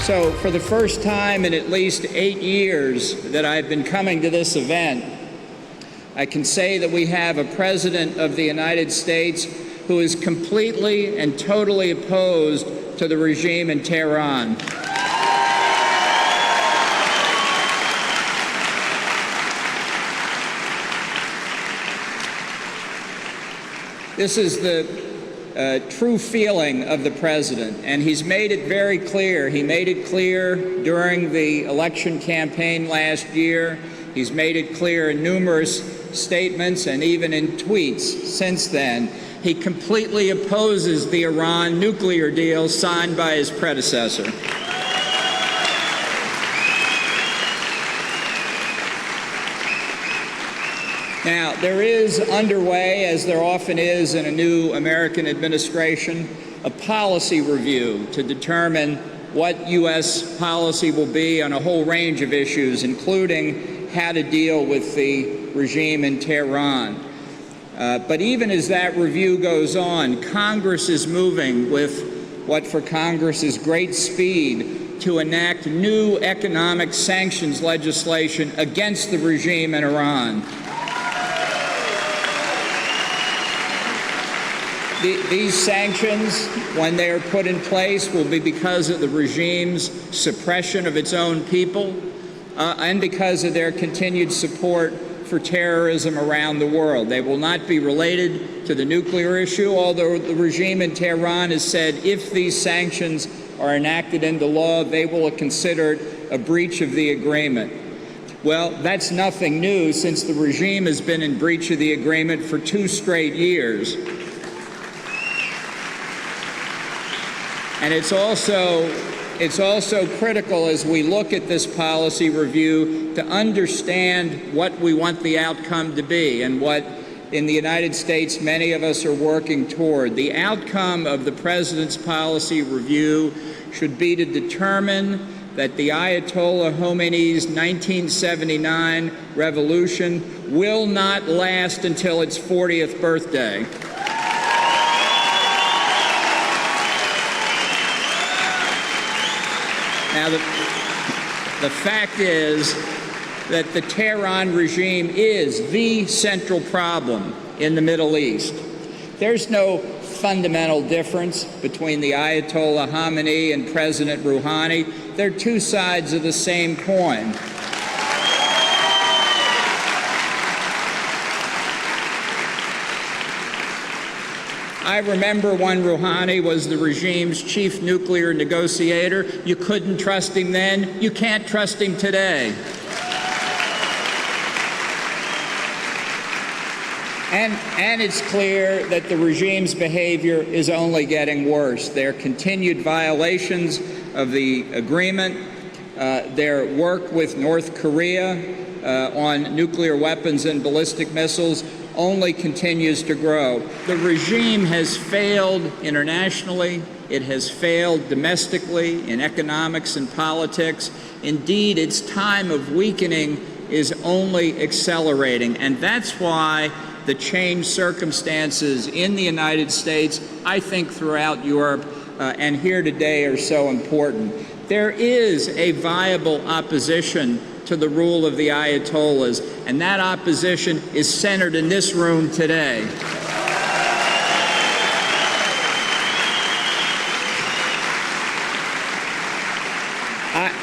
So for the first time in at least 8 years that I've been coming to this event, I can say that we have a President of the United States who is completely and totally opposed to the regime in Tehran. This is the true feeling of the president, and he's made it very clear. He made it clear during the election campaign last year. He's made it clear in numerous statements and even in tweets since then. He completely opposes the Iran nuclear deal signed by his predecessor. Now, there is underway, as there often is in a new American administration, a policy review to determine what U.S. policy will be on a whole range of issues, including how to deal with the regime in Tehran. But even as that review goes on, Congress is moving with what for Congress is great speed to enact new economic sanctions legislation against the regime in Iran. These sanctions, when they are put in place, will be because of the regime's suppression of its own people and because of their continued support for terrorism around the world. They will not be related to the nuclear issue, although the regime in Tehran has said if these sanctions are enacted into law, they will have considered a breach of the agreement. Well, that's nothing new, since the regime has been in breach of the agreement for 2 straight years. And it's also critical as we look at this policy review to understand what we want the outcome to be and what, in the United States, many of us are working toward. The outcome of the President's policy review should be to determine that the Ayatollah Khomeini's 1979 revolution will not last until its 40th birthday. Now, the fact is that the Tehran regime is the central problem in the Middle East. There's no fundamental difference between the Ayatollah Khomeini and President Rouhani. They're two sides of the same coin. I remember when Rouhani was the regime's chief nuclear negotiator. You couldn't trust him then. You can't trust him today. And it's clear that the regime's behavior is only getting worse. Their continued violations of the agreement, their work with North Korea on nuclear weapons and ballistic missiles only continues to grow. The regime has failed internationally. It has failed domestically in economics and politics. Indeed, its time of weakening is only accelerating. And that's why the changed circumstances in the United States, I think throughout Europe, and here today are so important. There is a viable opposition to the rule of the Ayatollahs, and that opposition is centered in this room today.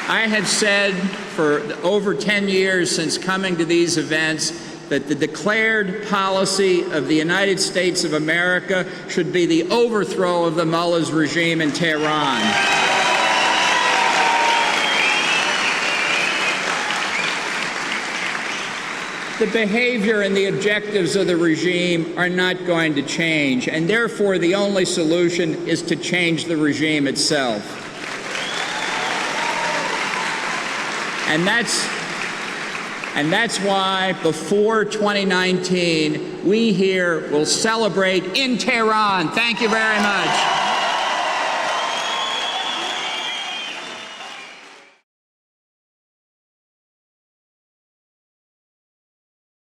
I have said for over 10 years since coming to these events that the declared policy of the United States of America should be the overthrow of the mullahs regime in Tehran. The behavior and the objectives of the regime are not going to change, and therefore the only solution is to change the regime itself. And that's why before 2019, we here will celebrate in Tehran. Thank you very much.